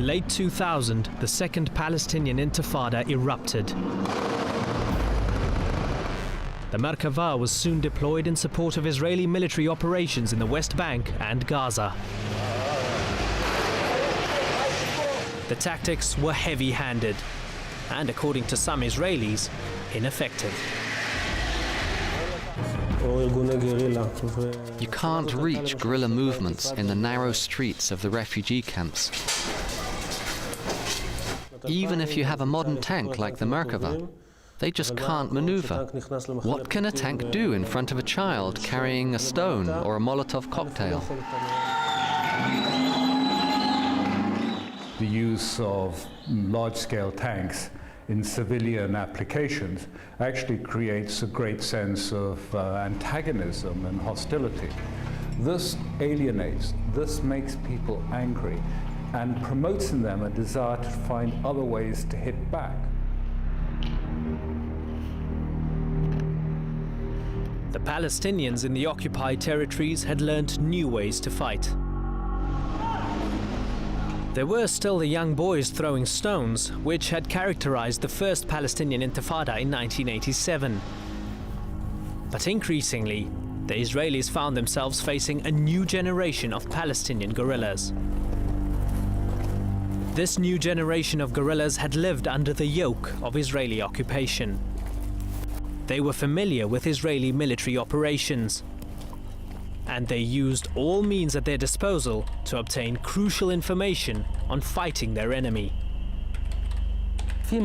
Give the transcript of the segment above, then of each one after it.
late 2000, the Second Palestinian Intifada erupted. The Merkava was soon deployed in support of Israeli military operations in the West Bank and Gaza. The tactics were heavy-handed and, according to some Israelis, ineffective. You can't reach guerrilla movements in the narrow streets of the refugee camps. Even if you have a modern tank like the Merkava, they just can't maneuver. What can a tank do in front of a child carrying a stone or a Molotov cocktail? The use of large-scale tanks in civilian applications actually creates a great sense of antagonism and hostility. This alienates, this makes people angry, and promotes in them a desire to find other ways to hit back. The Palestinians in the occupied territories had learned new ways to fight. There were still the young boys throwing stones, which had characterized the first Palestinian Intifada in 1987. But increasingly, the Israelis found themselves facing a new generation of Palestinian guerrillas. This new generation of guerrillas had lived under the yoke of Israeli occupation. They were familiar with Israeli military operations, and they used all means at their disposal to obtain crucial information on fighting their enemy. There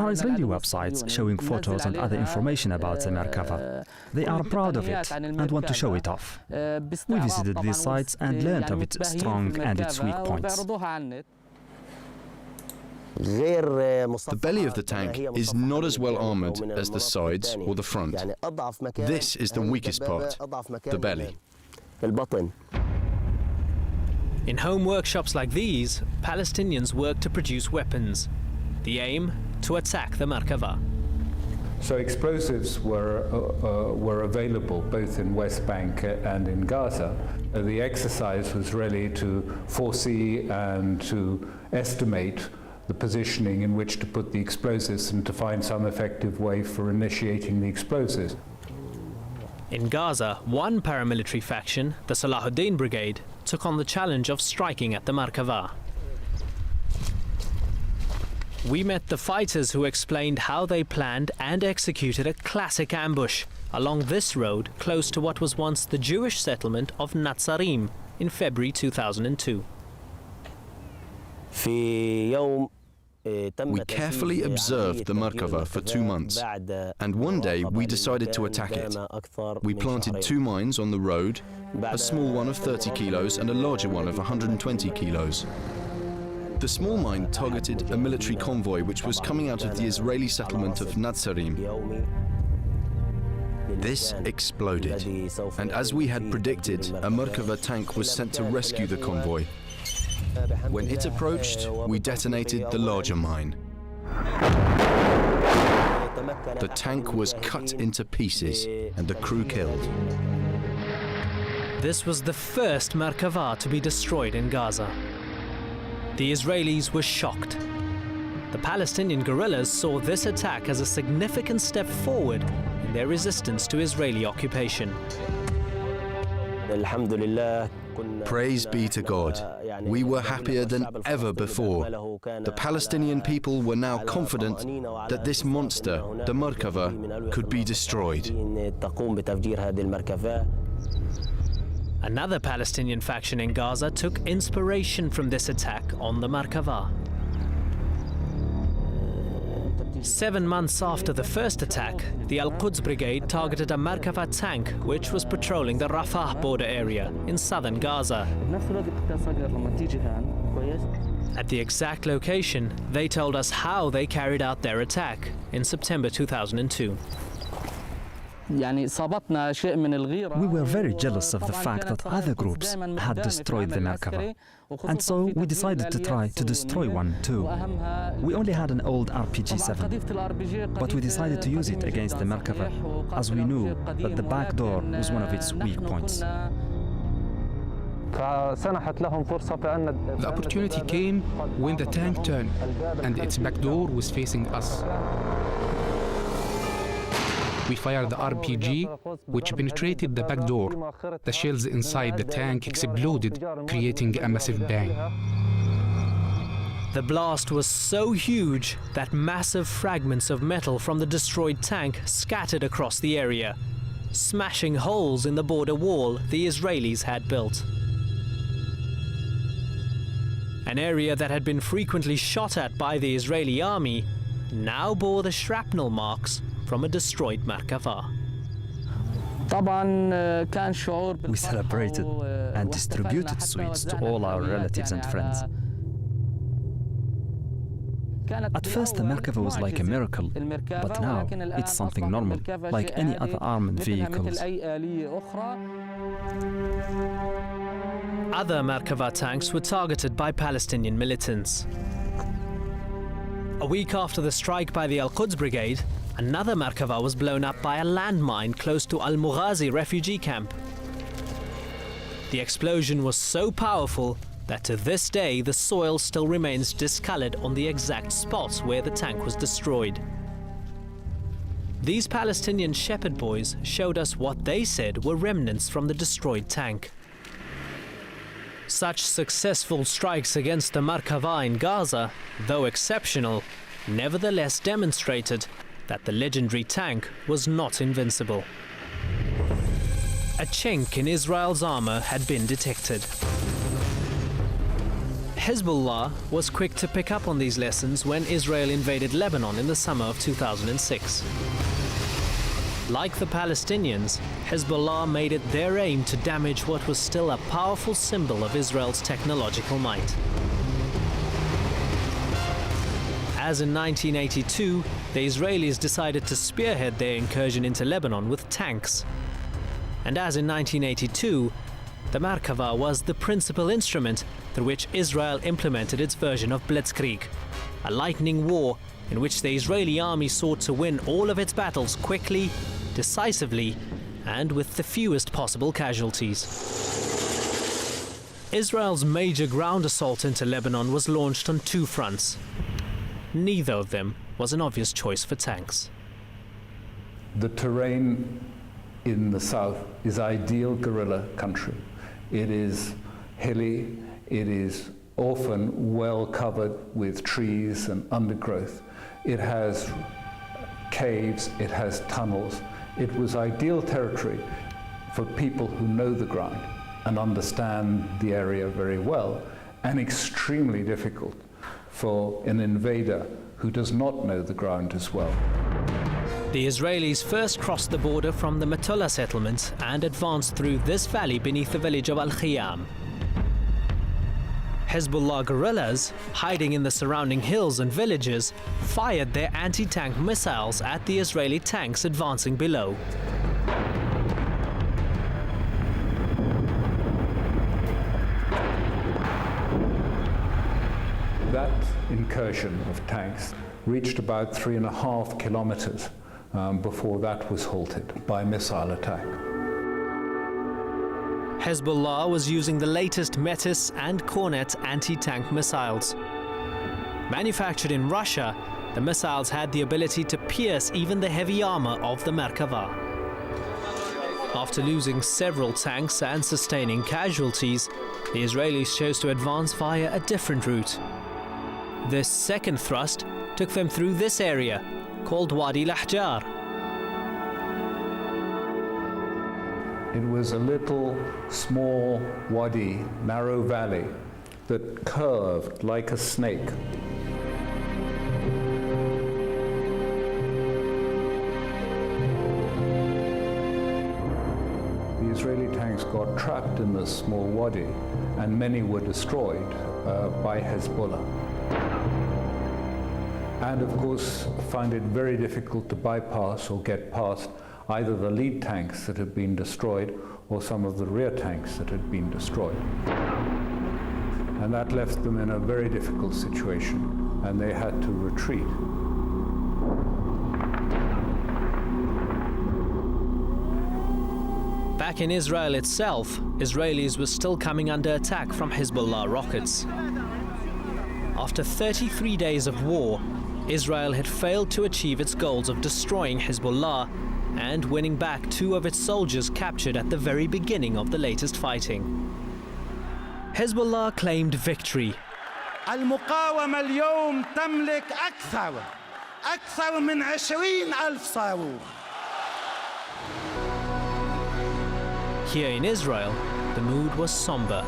are Israeli websites showing photos and other information about the Merkava. They are proud of it and want to show it off. We visited these sites and learned of its strong and its weak points. The belly of the tank is not as well armoured as the sides or the front. This is the weakest part, the belly. In home workshops like these, Palestinians work to produce weapons. The aim, to attack the Merkava. So explosives were available both in West Bank and in Gaza. The exercise was really to foresee and to estimate the positioning in which to put the explosives and to find some effective way for initiating the explosives. In Gaza, one paramilitary faction, the Salahuddin Brigade, took on the challenge of striking at the Merkava. We met the fighters who explained how they planned and executed a classic ambush along this road close to what was once the Jewish settlement of Netzarim in February 2002. We carefully observed the Merkava for 2 months, and one day we decided to attack it. We planted 2 mines on the road, a small one of 30 kilos and a larger one of 120 kilos. The small mine targeted a military convoy which was coming out of the Israeli settlement of Netzarim. This exploded, and as we had predicted, a Merkava tank was sent to rescue the convoy. When it approached, we detonated the larger mine. The tank was cut into pieces and the crew killed. This was the first Merkava to be destroyed in Gaza. The Israelis were shocked. The Palestinian guerrillas saw this attack as a significant step forward in their resistance to Israeli occupation. Praise be to God. We were happier than ever before. The Palestinian people were now confident that this monster, the Merkava, could be destroyed. Another Palestinian faction in Gaza took inspiration from this attack on the Merkava. 7 months after the first attack, the Al-Quds Brigade targeted a Merkava tank which was patrolling the Rafah border area in southern Gaza. At the exact location, they told us how they carried out their attack in September 2002. We were very jealous of the fact that other groups had destroyed the Merkava, and so we decided to try to destroy one too. We only had an old RPG-7, but we decided to use it against the Merkava, as we knew that the back door was one of its weak points. The opportunity came when the tank turned and its back door was facing us. We fired the RPG, which penetrated the back door. The shells inside the tank exploded, creating a massive bang. The blast was so huge that massive fragments of metal from the destroyed tank scattered across the area, smashing holes in the border wall the Israelis had built. An area that had been frequently shot at by the Israeli army now bore the shrapnel marks from a destroyed Merkava. We celebrated and distributed sweets to all our relatives and friends. At first, the Merkava was like a miracle, but now it's something normal, like any other armored vehicles. Other Merkava tanks were targeted by Palestinian militants. A week after the strike by the Al-Quds Brigade, another Merkava was blown up by a landmine close to Al-Mughazi refugee camp. The explosion was so powerful that to this day the soil still remains discolored on the exact spots where the tank was destroyed. These Palestinian shepherd boys showed us what they said were remnants from the destroyed tank. Such successful strikes against the Merkava in Gaza, though exceptional, nevertheless demonstrated that the legendary tank was not invincible. A chink in Israel's armor had been detected. Hezbollah was quick to pick up on these lessons when Israel invaded Lebanon in the summer of 2006. Like the Palestinians, Hezbollah made it their aim to damage what was still a powerful symbol of Israel's technological might. As in 1982, the Israelis decided to spearhead their incursion into Lebanon with tanks. And as in 1982, the Merkava was the principal instrument through which Israel implemented its version of Blitzkrieg, a lightning war in which the Israeli army sought to win all of its battles quickly, decisively, and with the fewest possible casualties. Israel's major ground assault into Lebanon was launched on two fronts. Neither of them was an obvious choice for tanks. The terrain in the south is ideal guerrilla country. It is hilly, it is often well covered with trees and undergrowth. It has caves, it has tunnels. It was ideal territory for people who know the ground and understand the area very well, and extremely difficult for an invader who does not know the ground as well. The Israelis first crossed the border from the Metula settlement and advanced through this valley beneath the village of Al-Khiyam. Hezbollah guerrillas, hiding in the surrounding hills and villages, fired their anti-tank missiles at the Israeli tanks advancing below. That incursion of tanks reached about 3.5 kilometers before that was halted by missile attack. Hezbollah was using the latest Metis and Kornet anti-tank missiles. Manufactured in Russia, the missiles had the ability to pierce even the heavy armor of the Merkava. After losing several tanks and sustaining casualties, the Israelis chose to advance via a different route. This second thrust took them through this area, called Wadi al-Ahjar. It was a little, small wadi, narrow valley that curved like a snake. The Israeli tanks got trapped in this small wadi, and many were destroyed by Hezbollah. And of course, find it very difficult to bypass or get past either the lead tanks that had been destroyed or some of the rear tanks that had been destroyed. And that left them in a very difficult situation, and they had to retreat. Back in Israel itself, Israelis were still coming under attack from Hezbollah rockets. After 33 days of war, Israel had failed to achieve its goals of destroying Hezbollah and winning back 2 of its soldiers captured at the very beginning of the latest fighting. Hezbollah claimed victory. المقاومة اليوم تملك أكثر من 20,000 صاروخ. Here in Israel, the mood was somber.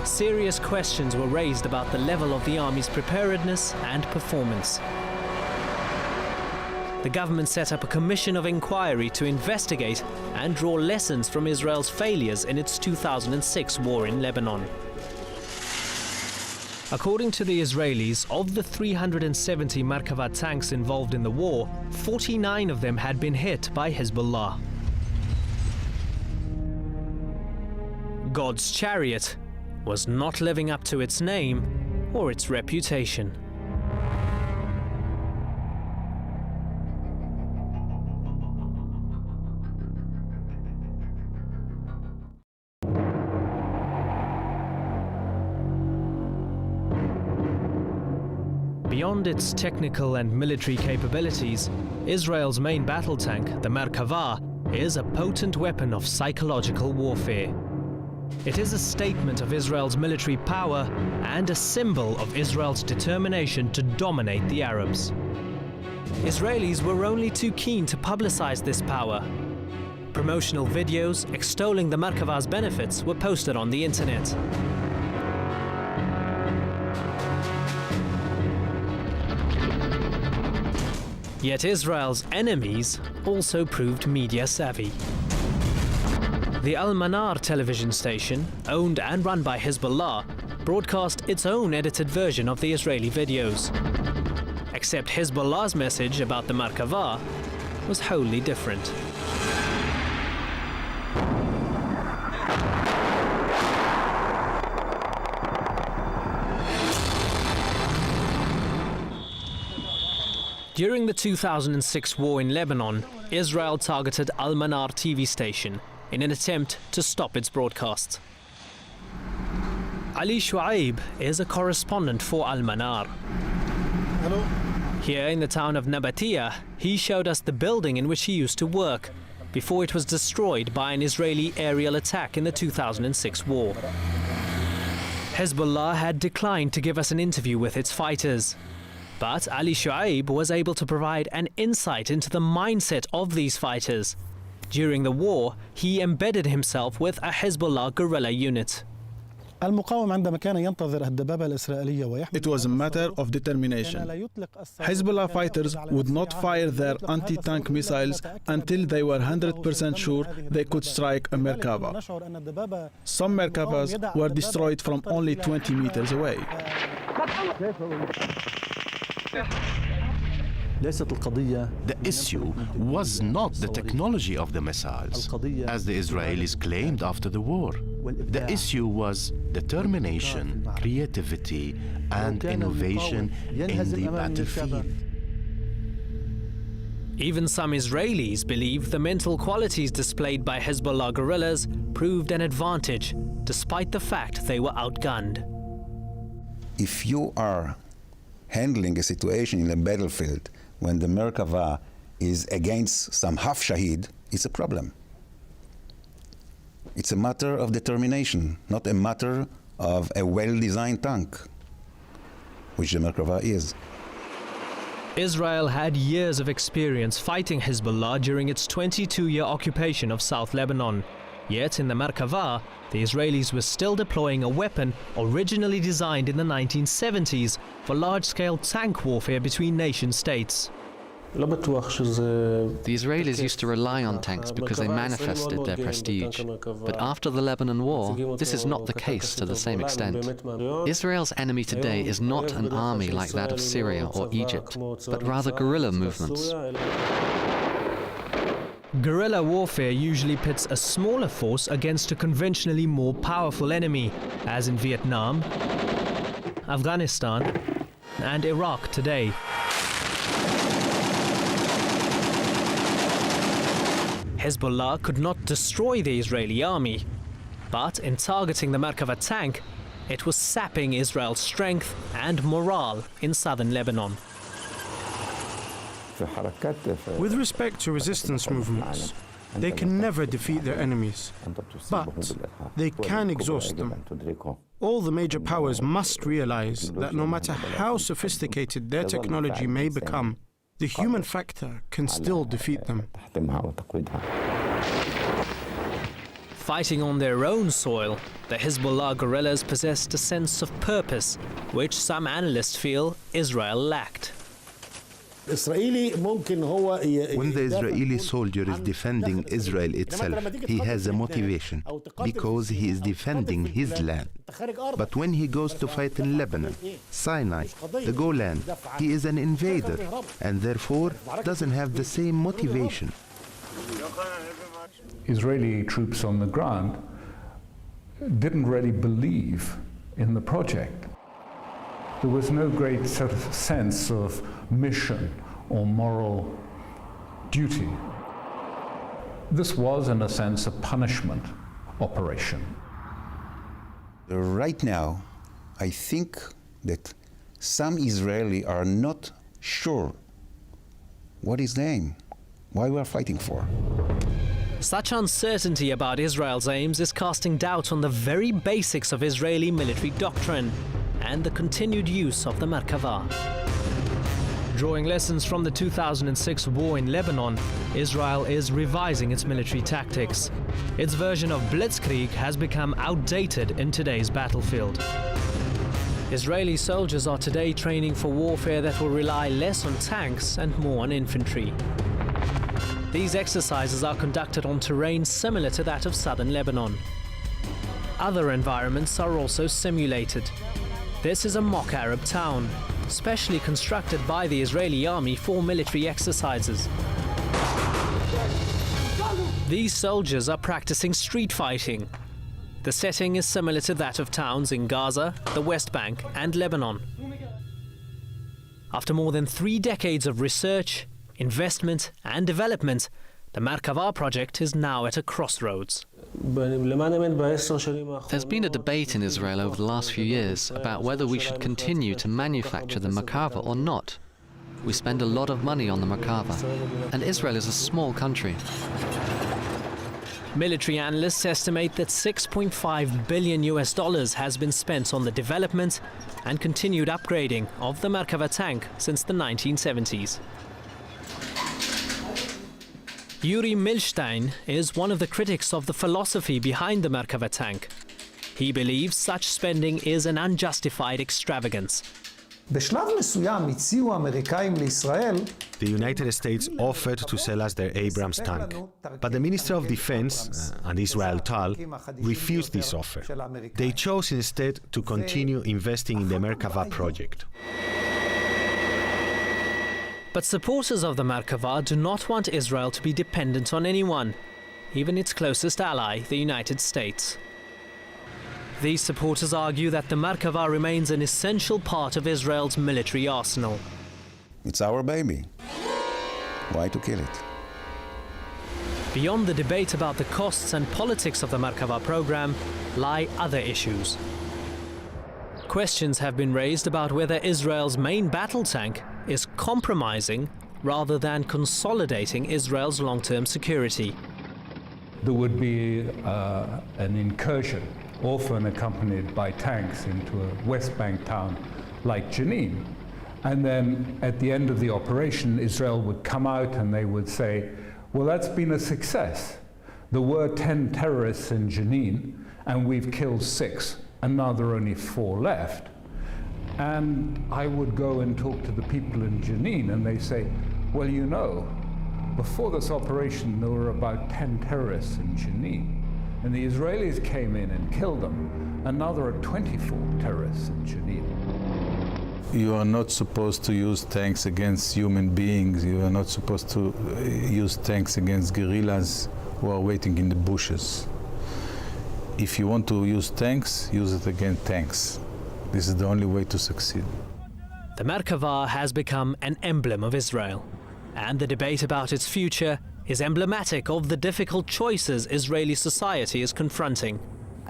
Serious questions were raised about the level of the army's preparedness and performance. The government set up a commission of inquiry to investigate and draw lessons from Israel's failures in its 2006 war in Lebanon. According to the Israelis, of the 370 Merkava tanks involved in the war, 49 of them had been hit by Hezbollah. God's Chariot was not living up to its name or its reputation. Beyond its technical and military capabilities, Israel's main battle tank, the Merkava, is a potent weapon of psychological warfare. It is a statement of Israel's military power and a symbol of Israel's determination to dominate the Arabs. Israelis were only too keen to publicize this power. Promotional videos extolling the Merkava's benefits were posted on the internet. Yet Israel's enemies also proved media savvy. The Al-Manar television station, owned and run by Hezbollah, broadcast its own edited version of the Israeli videos. Except Hezbollah's message about the Merkava was wholly different. During the 2006 war in Lebanon, Israel targeted Al-Manar TV station in an attempt to stop its broadcasts. Ali Shuaib is a correspondent for Al-Manar. Hello. Here in the town of Nabatia, he showed us the building in which he used to work before it was destroyed by an Israeli aerial attack in the 2006 war. Hezbollah had declined to give us an interview with its fighters. But Ali Shuaib was able to provide an insight into the mindset of these fighters. During the war, he embedded himself with a Hezbollah guerrilla unit. It was a matter of determination. Hezbollah fighters would not fire their anti-tank missiles until they were 100% sure they could strike a Merkava. Some Merkavas were destroyed from only 20 meters away. The issue was not the technology of the missiles, as the Israelis claimed after the war. The issue was determination, creativity, and innovation in the battlefield. Even some Israelis believe the mental qualities displayed by Hezbollah guerrillas proved an advantage, despite the fact they were outgunned. If you are handling a situation in a battlefield when the Merkava is against some half Shahid, it's a problem. It's a matter of determination, not a matter of a well-designed tank, which the Merkava is. Israel had years of experience fighting Hezbollah during its 22-year occupation of South Lebanon. Yet in the Merkava, the Israelis were still deploying a weapon originally designed in the 1970s for large-scale tank warfare between nation-states. The Israelis used to rely on tanks because they manifested their prestige. But after the Lebanon War, this is not the case to the same extent. Israel's enemy today is not an army like that of Syria or Egypt, but rather guerrilla movements. Guerrilla warfare usually pits a smaller force against a conventionally more powerful enemy, as in Vietnam, Afghanistan, and Iraq today. Hezbollah could not destroy the Israeli army, but in targeting the Merkava tank, it was sapping Israel's strength and morale in southern Lebanon. With respect to resistance movements, they can never defeat their enemies, but they can exhaust them. All the major powers must realize that no matter how sophisticated their technology may become, the human factor can still defeat them. Fighting on their own soil, the Hezbollah guerrillas possessed a sense of purpose, which some analysts feel Israel lacked. When the Israeli soldier is defending Israel itself, he has a motivation because he is defending his land. But when he goes to fight in Lebanon, Sinai, the Golan, he is an invader and therefore doesn't have the same motivation. Israeli troops on the ground didn't really believe in the project. There was no great sort of sense of mission or moral duty. This was, in a sense, a punishment operation. Right now, I think that some Israelis are not sure what is the aim, why we are fighting for. Such uncertainty about Israel's aims is casting doubt on the very basics of Israeli military doctrine and the continued use of the Merkava. Drawing lessons from the 2006 war in Lebanon, Israel is revising its military tactics. Its version of blitzkrieg has become outdated in today's battlefield. Israeli soldiers are today training for warfare that will rely less on tanks and more on infantry. These exercises are conducted on terrain similar to that of southern Lebanon. Other environments are also simulated. This is a mock Arab town, specially constructed by the Israeli army for military exercises. These soldiers are practicing street fighting. The setting is similar to that of towns in Gaza, the West Bank, and Lebanon. After more than 3 decades of research, investment and development, the Merkava project is now at a crossroads. There's been a debate in Israel over the last few years about whether we should continue to manufacture the Merkava or not. We spend a lot of money on the Merkava, and Israel is a small country. Military analysts estimate that $6.5 billion has been spent on the development and continued upgrading of the Merkava tank since the 1970s. Yuri Milstein is one of the critics of the philosophy behind the Merkava tank. He believes such spending is an unjustified extravagance. The United States offered to sell us their Abrams tank, but the Minister of Defense and Israel Tal refused this offer. They chose instead to continue investing in the Merkava project. But supporters of the Merkava do not want Israel to be dependent on anyone, even its closest ally, the United States. These supporters argue that the Merkava remains an essential part of Israel's military arsenal. It's our baby. Why to kill it? Beyond the debate about the costs and politics of the Merkava program lie other issues. Questions have been raised about whether Israel's main battle tank is compromising rather than consolidating Israel's long-term security. There would be an incursion, often accompanied by tanks, into a West Bank town like Jenin. And then at the end of the operation, Israel would come out and they would say, well, that's been a success. There were 10 terrorists in Jenin, and we've killed 6, and now there are only 4 left. And I would go and talk to the people in Jenin, and they say, well, you know, before this operation, there were about 10 terrorists in Jenin, and the Israelis came in and killed them, and now there are 24 terrorists in Jenin. You are not supposed to use tanks against human beings. You are not supposed to use tanks against guerrillas who are waiting in the bushes. If you want to use tanks, use it against tanks. This is the only way to succeed. The Merkava has become an emblem of Israel, and the debate about its future is emblematic of the difficult choices Israeli society is confronting.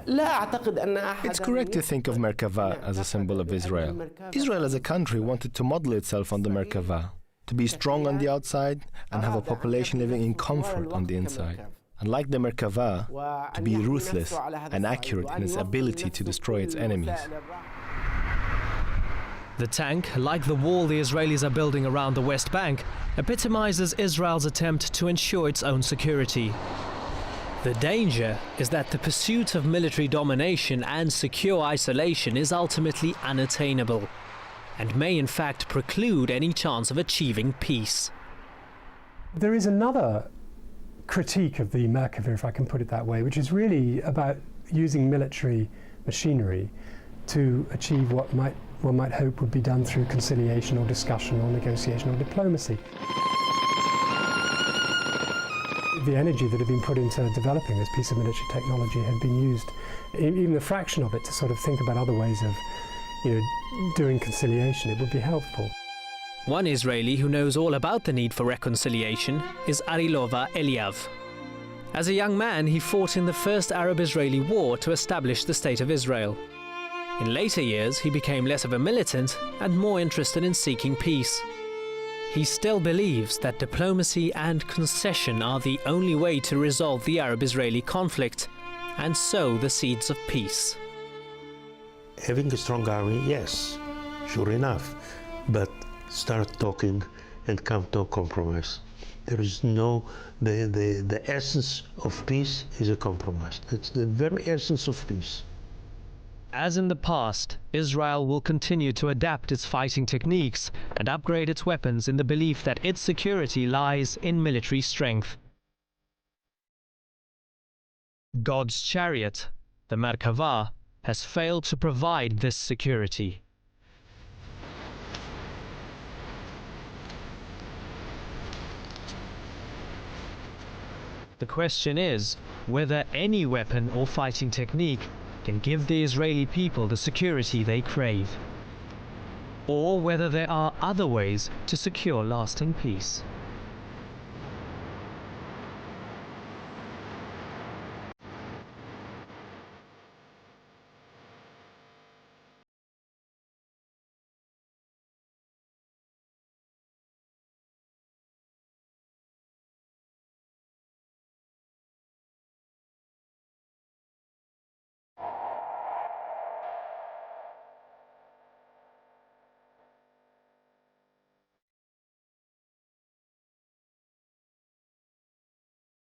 It's correct to think of Merkava as a symbol of Israel. Israel as a country wanted to model itself on the Merkava, to be strong on the outside and have a population living in comfort on the inside. And like the Merkava, to be ruthless and accurate in its ability to destroy its enemies. The tank, like the wall the Israelis are building around the West Bank, epitomizes Israel's attempt to ensure its own security. The danger is that the pursuit of military domination and secure isolation is ultimately unattainable, and may in fact preclude any chance of achieving peace. There is another critique of the Merkava, if I can put it that way, which is really about using military machinery to achieve what one might hope would be done through conciliation or discussion or negotiation or diplomacy. The energy that had been put into developing this piece of military technology had been used, even a fraction of it, to sort of think about other ways of, doing conciliation. It would be helpful. One Israeli who knows all about the need for reconciliation is Arilova Eliav. As a young man, he fought in the First Arab-Israeli War to establish the State of Israel. In later years, he became less of a militant and more interested in seeking peace. He still believes that diplomacy and concession are the only way to resolve the Arab-Israeli conflict and sow the seeds of peace. Having a strong army, yes, sure enough, but start talking and come to a compromise. There is no, the essence of peace is a compromise. It's the very essence of peace. As in the past, Israel will continue to adapt its fighting techniques and upgrade its weapons in the belief that its security lies in military strength. God's chariot, the Merkava, has failed to provide this security. The question is whether any weapon or fighting technique can give the Israeli people the security they crave, or whether there are other ways to secure lasting peace.